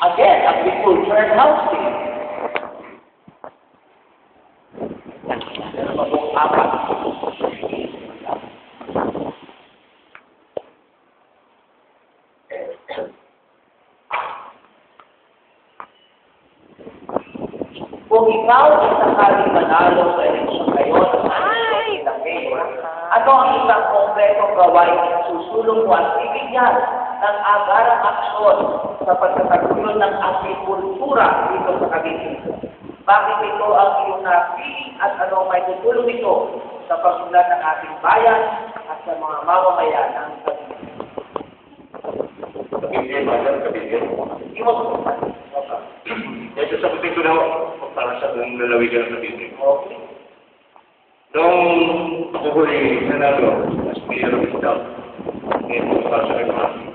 Again, agriculture and housing. Meron pa pong apat. Kung ikaw ay sakaling manalo sa eleksyon ngayon, ano ang isang konkretong gawain na susulong mo at bibigyan ng agarang aksyon sa pagkakagulong ng agrikultura dito sa Cavite? Bakit ito ang iyong napili at ano may tutulong ito sa pagmulat ng ating bayan at sa mga mamamayan ng Cavite? Cavite. Hindi mo susunod. Ito sa puting ko na para sa buong lalawigan ng Cavite. Okay. Noong ako ko ay nanalo as mayor of town, ngayon para sa Cavite,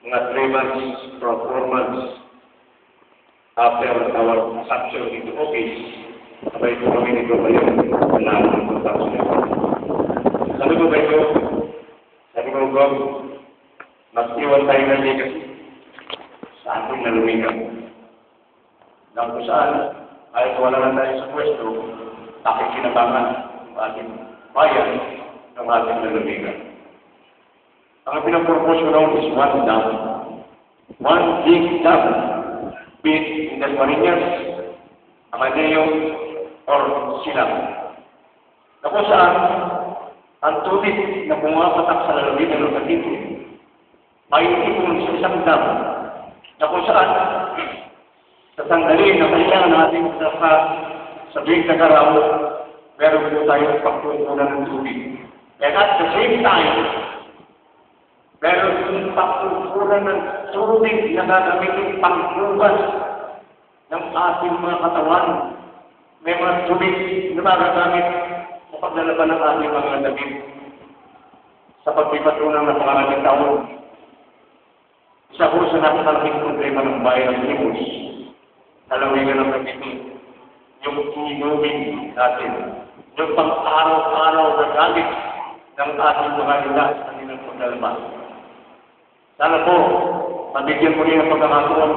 mga 3 months from 4 months after our assumption into office, sabay ko kami nito ba yung nanalo ng 2011. Sabi ko ba ito? Sabi ko, Gog, mas iwan tayo ng legacy sa ating lalawigan. Nang kung saan, kahit wala lang tayo sa pwesto, nakikinabangan ng ating bayan ng ating lalawigan. Ang pinapropose ko noon is one dam. One big dam. Be it in the Marinas, Amadeo, or Silang. Na kung saan, ang tubig na pumapatak sa lalawigan ng Cavite ay ipon sa isang dam. Na kung saan, sa sandali na kailangan natin sa big na karaw, meron po tayong pagkukunan ng tubig. And at the same time, meron po pagkukunan ng tubig na gagamitin pangkuban ng ating mga katawan. May mga tubig na magagamit sa paglalaban ng ating mga damit sa pagpipatunan ng pangalang taon. Isa po sa napakalaking problema ng bayan ng Limos, lalawigan ng Cavite, yung inuming natin, yung pang-araw-araw na gamit ng ating mga ila sa kanilang paglalabas. Sana po, mabigyan ko rin ang pagkakataon,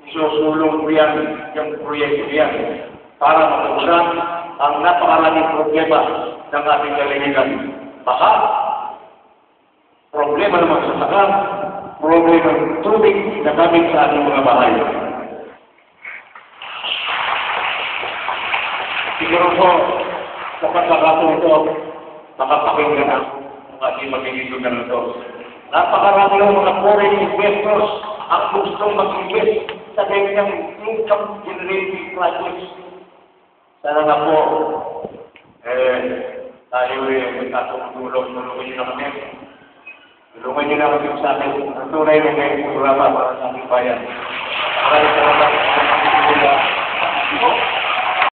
isusulong ko yan, yung proyekto yan, para matugunan ang napakaraming problema ng ating lalawigan. Baka, problema ng magsasaka, problema ng tubig na gamit sa ating mga bahay. Siguro po, sa pagkakataon ito, makapakinggan ang ating magiging na ito. Napakarami ng mga foreign investors ang gustong mag-invest sa ganyang income generating projects. Sana nga po, tayo may katulong-tulungan nyo na kami. Tulungan nyo na kami sa akin. Ang tunay na ngayong programa para sa ating bayan. Maraming salamat sa pagkakataon.